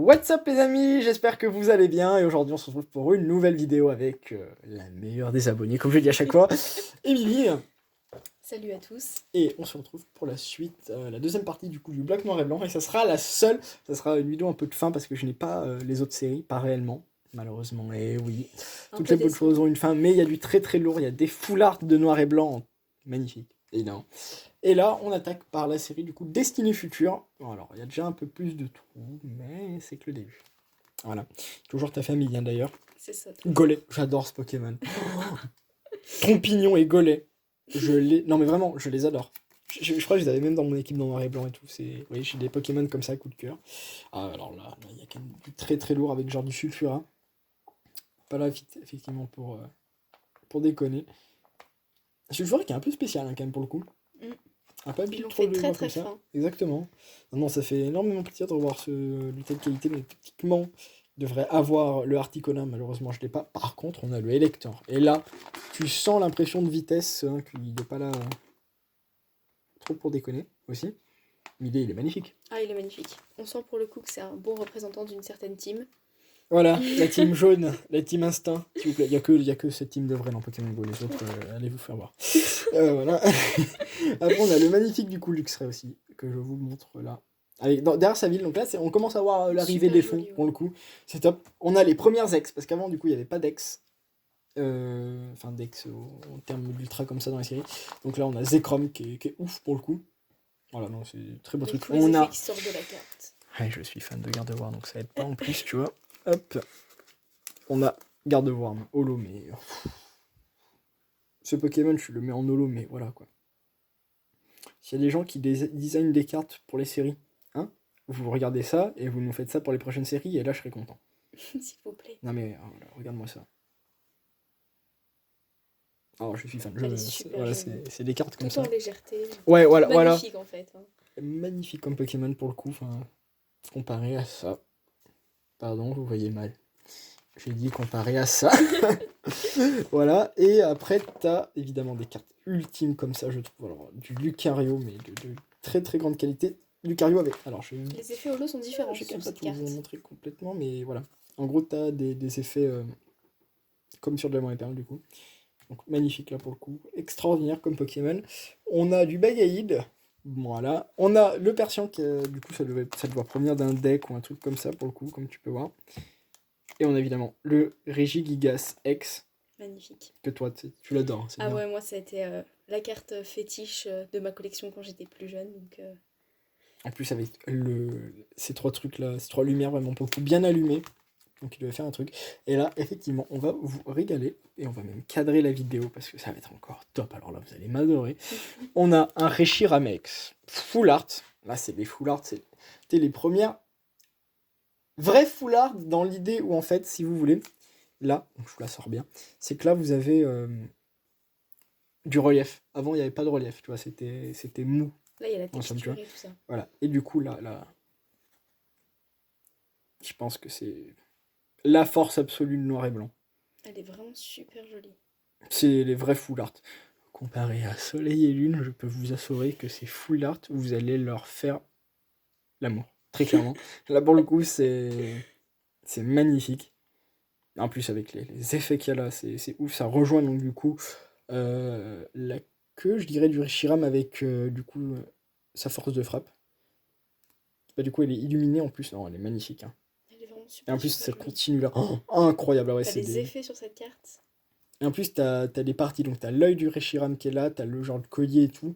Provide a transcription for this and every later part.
What's up les amis, j'espère que vous allez bien et aujourd'hui on se retrouve pour une nouvelle vidéo avec la meilleure des abonnés, comme je dis à chaque fois, Émilie. Salut à tous. Et on se retrouve pour la suite, la deuxième partie du coup du Black Noir et Blanc et ça sera une vidéo un peu de fin parce que je n'ai pas les autres séries, pas réellement, malheureusement, et oui, toutes les bonnes choses ont une fin, mais il y a du très très lourd, il y a des full art de noir et blanc, magnifique, énorme. Et là, on attaque par la série du coup Destinée Future. Bon, alors, il y a déjà un peu plus de tout, mais c'est que le début. Voilà. Toujours ta famille, hein, d'ailleurs. C'est ça. Gollet, j'adore ce Pokémon. Trompignon et Gollet. Non, mais vraiment, je les adore. Je crois que je les avais même dans mon équipe dans noir et blanc et tout. Oui, j'ai des Pokémon comme ça, coup de cœur. Ah, alors là, il y a quand même du très très lourd avec genre du Sulfura. Pas là, effectivement, pour déconner. Sulfura qui est un peu spécial, hein, quand même, pour le coup. Pas Ils l'ont trop fait le très voir très comme ça. fin. Exactement. Non, ça fait énormément plaisir de revoir du tel qualité. Donc, techniquement, il devrait avoir le Articuno. Malheureusement, je ne l'ai pas. Par contre, on a le Elector. Et là, tu sens l'impression de vitesse, hein, qu'il n'est pas là trop pour déconner aussi. Mais il est magnifique. Ah, il est magnifique. On sent pour le coup que c'est un bon représentant d'une certaine team. Voilà, la team jaune, la team instinct, s'il vous plaît. Il n'y a que cette team de vrai dans Pokémon Go. Les autres, allez vous faire voir. Voilà. Après, on a le magnifique du coup Luxray aussi, que je vous montre là. Derrière sa ville, donc là, on commence à voir l'arrivée des fonds, pour le coup. C'est top. On a les premières ex, parce qu'avant, du coup, il n'y avait pas d'ex. Enfin, d'ex en termes d'ultra comme ça dans la série. Donc là, on a Zekrom qui est ouf pour le coup. Voilà, non, c'est très beau truc. On a. Qui sortent de la carte. Ouais, je suis fan de Gardevoir, donc ça aide pas en plus, tu vois. Hop. On a Gardevoir, holo, mais. Ce Pokémon, je le mets en holo, mais voilà quoi. S'il y a des gens qui designent des cartes pour les séries, hein, vous regardez ça et vous nous faites ça pour les prochaines séries et là je serai content. S'il vous plaît. Non mais regarde-moi ça. Alors je suis fan. Voilà, c'est des cartes comme tout ça. En légèreté. Ouais, voilà. Magnifique en fait. Hein. Magnifique comme Pokémon pour le coup. Comparé à ça. Pardon, vous voyez mal. J'ai dit comparé à ça. Voilà. Et après, t'as évidemment des cartes ultimes comme ça, je trouve. Alors, du Lucario, mais de très très grande qualité. Lucario avec. Alors, les effets holo sont différents. Je ne sur sais pas cette tout carte. vous montrer complètement, mais voilà. En gros, t'as des effets comme sur Diamant et Perle, du coup. Donc, magnifique là pour le coup. Extraordinaire comme Pokémon. On a du Bagaïd. Voilà. On a le Persian qui, du coup, ça doit provenir d'un deck ou un truc comme ça pour le coup, comme tu peux voir. Et on a évidemment le Regigigas X. Magnifique. Que toi, tu l'adores. Ah bien. Ouais, moi, ça a été la carte fétiche de ma collection quand j'étais plus jeune. Donc, En plus, avec ces trois trucs-là, ces trois lumières vraiment pour le coup bien allumées. Donc, il devait faire un truc. Et là, effectivement, on va vous régaler. Et on va même cadrer la vidéo parce que ça va être encore top. Alors là, vous allez m'adorer. On a un Reshiram-X full art. Là, c'est des full art. C'était les premières vraies full art dans l'idée où, en fait, si vous voulez, là, donc je vous la sors bien, c'est que là, vous avez du relief. Avant, il n'y avait pas de relief. Tu vois, c'était mou. Là, il y a la texture et tout ça. Voilà. Et du coup, là, je pense que c'est la force absolue de noir et blanc. Elle est vraiment super jolie. C'est les vrais full art. Comparé à Soleil et Lune, je peux vous assurer que ces full art, vous allez leur faire l'amour. Très clairement. Là, pour le coup, c'est magnifique. En plus, avec les effets qu'il y a là, c'est ouf. Ça rejoint donc du coup la queue, je dirais, du Reshiram avec du coup sa force de frappe. Bah, du coup, elle est illuminée en plus. Non, elle est magnifique. Hein. Elle est vraiment super. Et en plus, ça continue là. Oh, incroyable. Ah ouais, t'as des effets sur cette carte. Et en plus, t'as des parties. Donc, t'as l'œil du Reshiram qui est là. T'as le genre de collier et tout.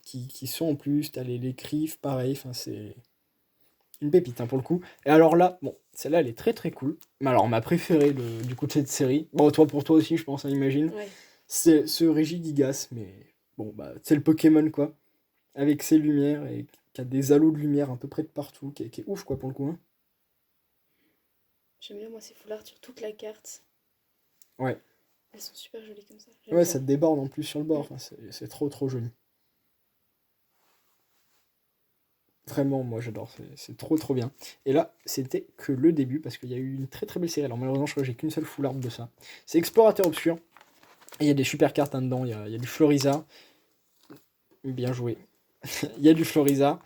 Qui sont en plus. T'as les griffes, pareil. Enfin, c'est une pépite hein, pour le coup. Et alors là, bon, celle-là, elle est très très cool. Mais alors, ma préférée du coup de cette série. Bon, pour toi aussi, je pense, hein, imagine. Ouais. C'est ce Regigigas. Mais bon, bah, c'est le Pokémon quoi. Avec ses lumières et qui a des halos de lumière à peu près de partout. Qui est ouf quoi pour le coup. Hein. J'aime bien, moi, ces foulards sur toute la carte. Ouais. Elles sont super jolies comme ça. Ouais, ça déborde en plus sur le bord. Enfin, c'est trop trop joli. Vraiment, moi j'adore. C'est trop trop bien. Et là, c'était que le début parce qu'il y a eu une très très belle série. Alors malheureusement, je crois que j'ai qu'une seule full art de ça. C'est Explorateur Obscur. Et il y a des super cartes hein, dedans. Il y a du Floriza. Bien joué. Il y a du Floriza.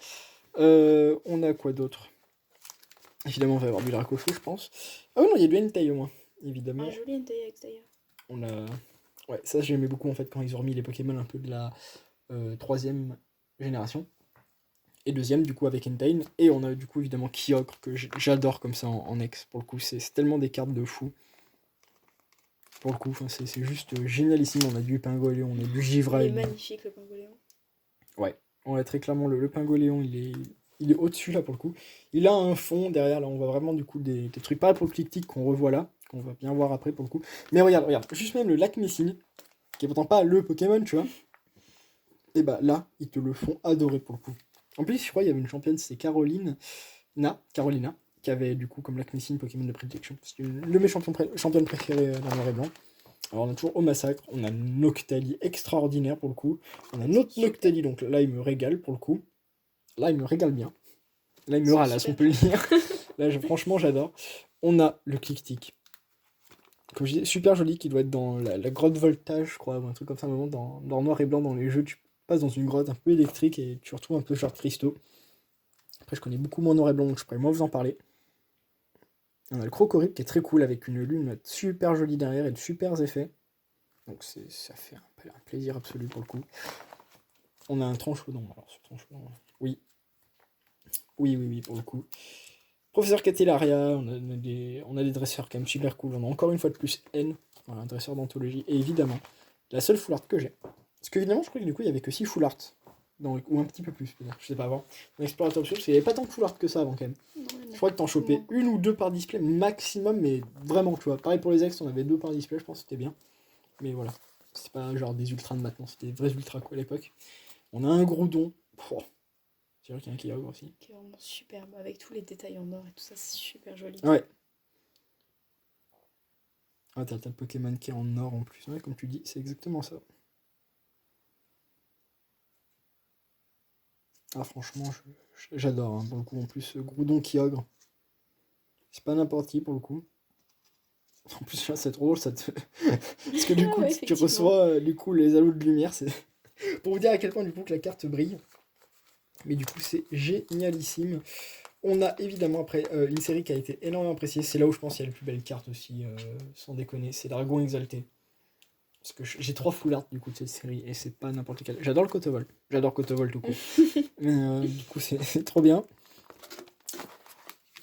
On a quoi d'autre? Évidemment, on va avoir du Dracaufeu, je pense. Ah oui, non, il y a du Entei au moins, évidemment. Un joli NTX d'ailleurs. On a... Ouais, ça j'aimais beaucoup en fait quand ils ont remis les Pokémon un peu de la troisième génération. Et deuxième du coup avec Entei. Et on a du coup évidemment Kyogre que j'adore comme ça en ex. Pour le coup, c'est tellement des cartes de fou. Pour le coup, c'est juste génialissime. On a du Pingoléon, on a du Il Givray. est magnifique le Pingoléon. Ouais, on a très clairement le Pingoléon, il est au-dessus là pour le coup. Il a un fond derrière, là on voit vraiment du coup des trucs pareil pour le clic-tic qu'on revoit là, qu'on va bien voir après pour le coup. Mais regarde, juste même le lac Messine, qui est pourtant pas le Pokémon, tu vois. Et bah là, ils te le font adorer pour le coup. En plus, je crois qu'il y avait une championne, c'est Carolina, qui avait du coup comme lac Messine Pokémon de prédilection. C'est le mes championnes préférées dans Noir et Blanc. Alors on a toujours au massacre, on a Noctali extraordinaire pour le coup. On a notre Noctali, donc là il me régale pour le coup. Là il me régale bien. Là il me ralasse, on peut le dire. Là franchement j'adore. On a le clic-tic. Comme je disais, super joli, qui doit être dans la grotte voltage, je crois, ou un truc comme ça, un moment dans Noir et Blanc dans les jeux, tu passes dans une grotte un peu électrique et tu retrouves un peu genre cristaux. Après je connais beaucoup moins Noir et Blanc, donc je pourrais moins vous en parler. On a le Crocorip qui est très cool avec une lune super jolie derrière et de super effets. Donc ça fait un plaisir absolu pour le coup. On a un Tranchodon. Alors ce Tranchodon, oui. Oui, pour le coup. Professeur Catillaria, on a des dresseurs quand même super cool. On a encore une fois de plus N, voilà, un dresseur d'anthologie. Et évidemment, la seule full art que j'ai. Parce qu'évidemment, je crois que du coup, il y avait que 6 full art. Ou un petit peu plus, peut-être. Je sais pas avant. Dans Explorateur Absolu, parce qu'il n'y avait pas tant de full art que ça avant quand même. Non, Je crois que t'en chopais une ou deux par display maximum, mais vraiment, tu vois. Pareil pour les ex, on avait 2 par display, je pense que c'était bien. Mais voilà. C'est pas genre des ultras de maintenant, c'était des vrais ultras quoi à l'époque. On a un Groudon. Oh, c'est vrai qu'il y a un Kyogre aussi. Qui est vraiment superbe, avec tous les détails en or et tout ça, c'est super joli. Ouais. Ah, t'as le Pokémon qui est en or en plus. Ouais, comme tu dis, c'est exactement ça. Ah, franchement, j'adore. Hein, pour le coup, en plus, Groudon Kyogre. C'est pas n'importe qui pour le coup. En plus, là, c'est trop drôle. Parce que du coup, ouais, tu reçois du coup, les halos de lumière. C'est pour vous dire à quel point du coup que la carte brille. Mais du coup, c'est génialissime. On a évidemment après une série qui a été énormément appréciée. C'est là où je pense qu'il y a les plus belles cartes aussi, sans déconner. C'est Dragon Exalté. Parce que j'ai 3 full art du coup de cette série et c'est pas n'importe lequel. J'adore le Cotevol. J'adore Cotevol tout court. Mais du coup, c'est trop bien.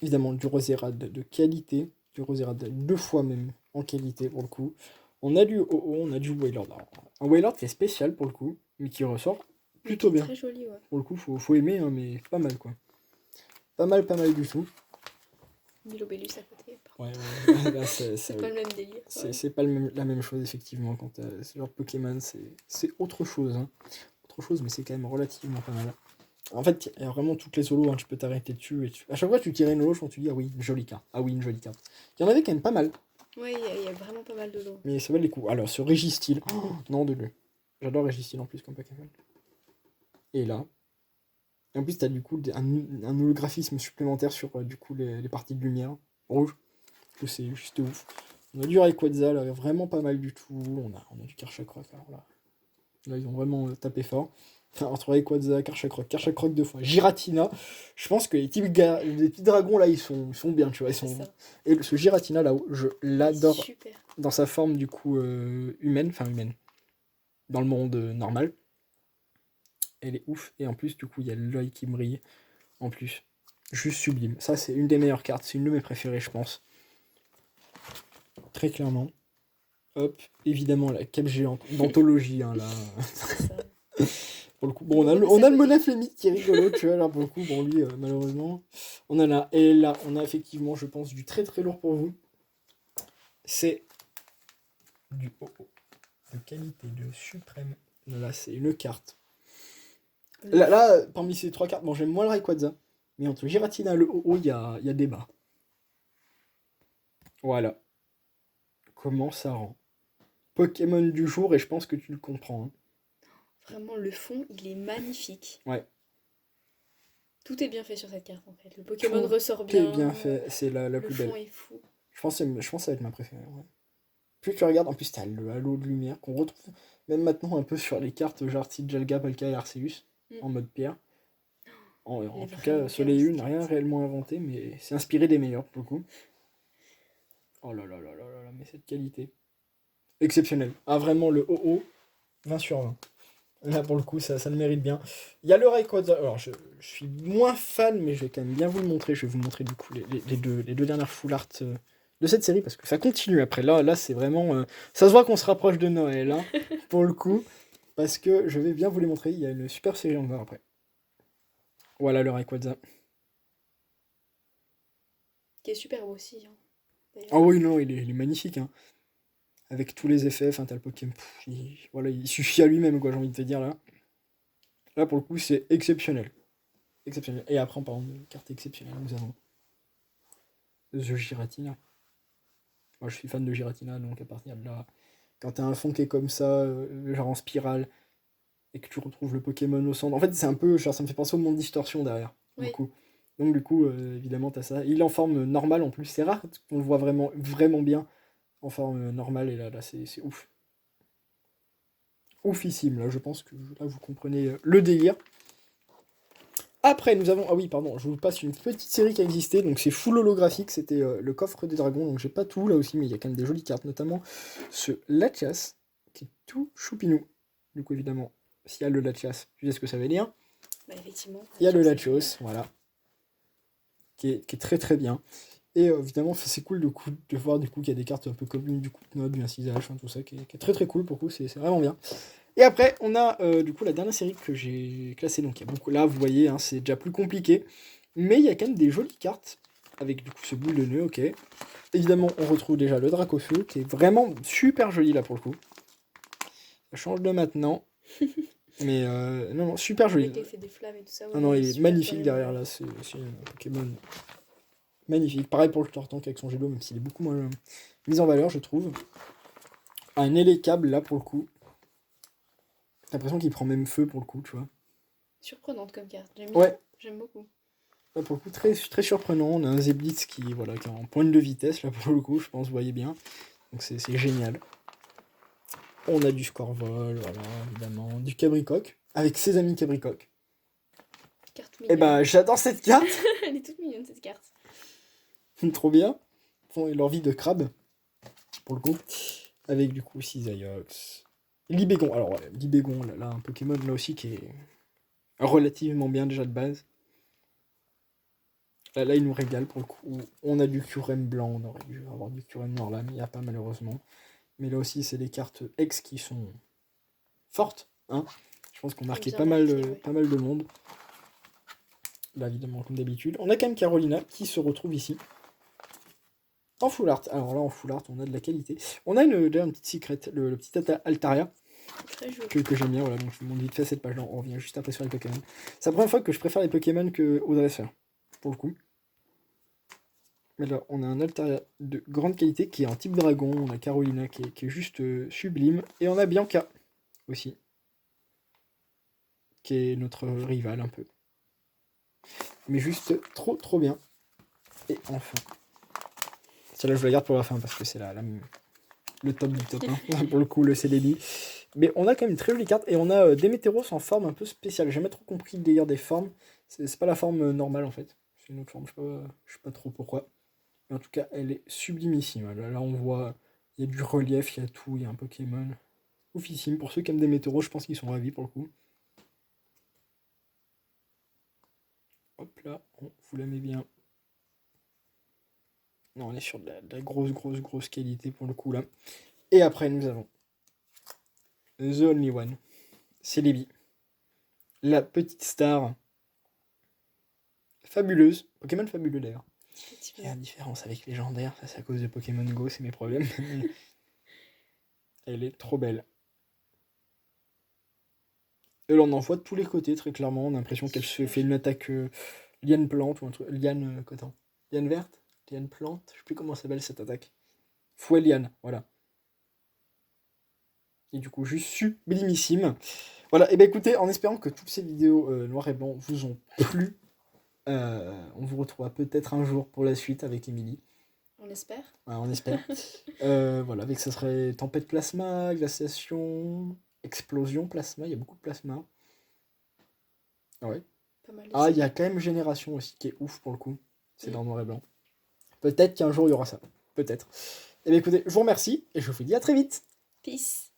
Évidemment, du Roserade de qualité. Du Roserade 2 fois même en qualité pour le coup. On a du OO, on a du Wailord. Un Wailord qui est spécial pour le coup, mais qui ressort plutôt bien. Très joli, ouais. Pour le coup, faut aimer, hein, mais pas mal quoi. Pas mal du tout. Milobellus à côté. Ouais, là, c'est pas le même délire. C'est pas la même chose, effectivement. Quand c'est genre Pokémon, c'est autre chose. Hein. Autre chose, mais c'est quand même relativement pas mal. En fait, il y a vraiment toutes les solos, hein, tu peux t'arrêter dessus. À chaque fois que tu tirais une holo, je pense que tu dis, ah oui, une jolie carte. Ah oui, une jolie carte. Il y en avait quand même pas mal. Ouais, il y a vraiment pas mal de lots. Mais ça valait les coups. Alors, ce Registyle, non de lui. J'adore Registyle en plus comme Pokémon. Et là. Et en plus, t'as du coup un holographisme supplémentaire sur du coup les parties de lumière rouge. Du coup, c'est juste ouf. On a du Rayquaza, là, vraiment pas mal du tout. On a du Karchakroc, alors là, ils ont vraiment tapé fort. Enfin, entre Rayquaza, Karchakroc 2 fois, Giratina, je pense que les petits dragons, là, ils sont bien, tu vois. Et ce Giratina, là, je l'adore dans sa forme, du coup, humaine, dans le monde normal. Elle est ouf. Et en plus, du coup, il y a l'œil qui brille, en plus. Juste sublime. Ça, c'est une des meilleures cartes, c'est une de mes préférées, je pense. Très clairement. Hop, évidemment la cape géante d'anthologie, hein, là. Pour le coup, bon, on a le Monaflémite qui est rigolo, tu vois, là pour le coup, bon lui, malheureusement. On a là, et là, on a effectivement, je pense, du très très lourd pour vous. C'est du OO. De qualité, de suprême. Là, c'est une carte. Là, parmi ces 3 cartes, bon, j'aime moins le Rayquaza, mais entre Giratina et le OO, il y a débat. Voilà. Comment ça rend Pokémon du jour, et je pense que tu le comprends. Hein. Vraiment, le fond, il est magnifique. Ouais. Tout est bien fait sur cette carte, en fait. Le Pokémon ressort bien. Tout est bien fait, c'est la plus belle. Le fond est fou. Je pense que ça va être ma préférée. Ouais. Plus tu regardes, en plus, t'as le halo de lumière qu'on retrouve même maintenant un peu sur les cartes genre Jalga, Palkia et Arceus, en mode pierre. En est tout vraiment cas, Soleil bien, U n'a rien réellement inventé, mais c'est inspiré des meilleurs pour le coup. Oh là là là là là là, mais cette qualité. Exceptionnelle. Ah, vraiment, le OO, 20 sur 20. Là, pour le coup, ça le mérite bien. Il y a le Rayquaza. Alors, je suis moins fan, mais je vais quand même bien vous le montrer. Je vais vous montrer, du coup, les deux dernières full art de cette série, parce que ça continue après. Là c'est vraiment... ça se voit qu'on se rapproche de Noël, hein, pour le coup, parce que je vais bien vous les montrer. Il y a une super série encore après. Voilà le Rayquaza. qui est super beau aussi, hein, d'ailleurs. Ah oui, non, il est magnifique, hein. Avec tous les effets, enfin, t'as le Pokémon... voilà, il suffit à lui-même, quoi, j'ai envie de te dire, là. Là, pour le coup, c'est exceptionnel. Exceptionnel. Et après, en parlant de cartes exceptionnelles, nous avons The Giratina. Moi, je suis fan de Giratina, donc à partir de là, quand t'as un fond qui est comme ça, genre en spirale, et que tu retrouves le Pokémon au centre, en fait, c'est un peu, genre, ça me fait penser au monde distorsion derrière, Oui, beaucoup. Donc, du coup, évidemment, t'as ça. Il est en forme normale en plus, c'est rare qu'on le voit vraiment, vraiment bien en forme normale, et là c'est ouf. Oufissime, là, je pense que là, vous comprenez le délire. Après, nous avons... Ah oui, pardon, je vous passe une petite série qui a existé, donc c'est full holographique, c'était le coffre des dragons, donc j'ai pas tout là aussi, mais il y a quand même des jolies cartes, notamment ce Latias, qui est tout choupinou. Du coup, évidemment, s'il y a le Latias, tu sais ce que ça veut dire. bah effectivement, Il y a le Latios, c'est génial. Latios, voilà, qui est très très bien. Et évidemment, c'est cool de voir du coup qu'il y a des cartes un peu comme du coup Note, du Incisage, enfin, tout ça, qui est très très cool pour le coup, c'est vraiment bien. Et après, on a du coup la dernière série que j'ai classée. Donc il y a beaucoup là, vous voyez, hein, c'est déjà plus compliqué. Mais il y a quand même des jolies cartes. Avec du coup ce boule de nœud, ok. Évidemment, on retrouve déjà le Dracofeu, qui est vraiment super joli là pour le coup. Ça change de maintenant. Mais non, non, super joli. Avec l'effet des flammes et tout ça, Non, ouais, non, il est il est super magnifique bien derrière élaboré. là. C'est un Pokémon magnifique. Pareil pour le Tortank avec son jet d'eau, même s'il est beaucoup moins mis en valeur, je trouve. Un Élécable là pour le coup. T'as l'impression qu'il prend même feu pour le coup, tu vois. Surprenante comme carte, j'aime bien, Ouais, j'aime beaucoup. là, pour le coup, très, très surprenant. On a un Zeblitz voilà, qui est en pointe de vitesse, là, pour le coup, je pense, vous voyez bien. Donc, c'est génial. On a du Scorvol, voilà, évidemment. Du Cabricoc, avec ses amis Cabricoc. Carte Et mignonne. bah, j'adore cette carte. Elle est toute mignonne cette carte. Trop bien. Ils font leur vie de crabe, pour le coup. Avec, du coup, Cisaiox. Libégon. Alors, ouais, Libégon, là, un Pokémon, là aussi, qui est relativement bien, déjà, de base. Là, il nous régale, pour le coup. On a du Kyurem blanc. On aurait dû avoir du Kyurem noir, là, mais il n'y a pas, malheureusement. Mais là aussi, c'est des cartes ex qui sont fortes. Hein. Je pense qu'on marquait Bien marqué, ouais. pas mal de monde. Là, évidemment, comme d'habitude. On a quand même Carolina qui se retrouve ici. En full art. Alors là, en full art, on a de la qualité. On a déjà une petite secret, le petit Altaria, Très joli. que j'aime bien. Voilà, donc je vous montre vite fait cette page-là. On revient juste après sur les Pokémon. C'est la première fois que je préfère les Pokémon qu'aux dresseurs, pour le coup. Mais là, on a un Altaria de grande qualité qui est en type dragon. On a Carolina qui est juste sublime. Et on a Bianca aussi, qui est notre rival un peu. Mais juste trop trop bien. Et enfin, celle-là je la garde pour la fin parce que c'est le top du top, hein. Pour le coup le Celebi. Mais on a quand même une très jolie carte et on a Démétéros en forme un peu spéciale. J'ai jamais trop compris le délire des formes. C'est pas la forme normale en fait. C'est une autre forme, je sais pas trop pourquoi. Mais en tout cas, elle est sublimissime. Là on voit, il y a du relief, il y a tout, il y a un Pokémon. Oufissime. Pour ceux qui aiment Démétéros, je pense qu'ils sont ravis pour le coup. Hop là, on vous la met bien. Non, on est sur de la grosse qualité pour le coup là. Et après, nous avons The Only One, Celebi, la petite star fabuleuse, Pokémon fabuleux d'ailleurs. Il y a Effectivement. une différence avec légendaire, ça c'est à cause de Pokémon Go, c'est mes problèmes. Elle est trop belle. Elle en envoie de tous les côtés, très clairement. On a l'impression qu'elle se Super. fait une attaque liane plante ou un truc. Liane, quoi, attends. Liane verte. Liane plante. Je sais plus comment s'appelle cette attaque. Fouet liane, voilà. Et du coup, juste sublimissime. Voilà, et ben écoutez, en espérant que toutes ces vidéos noir et blanc vous ont plu, on vous retrouvera peut-être un jour pour la suite avec Émilie. On espère. Ouais, on espère. Voilà, avec ça serait tempête plasma, glaciation, explosion plasma, il y a beaucoup de plasma. Ah ouais. Pas mal Ah, aussi. il y a quand même Génération aussi qui est ouf pour le coup. C'est Mm. dans le noir et blanc. Peut-être qu'un jour il y aura ça. Peut-être. Eh bien écoutez, je vous remercie et je vous dis à très vite. Peace.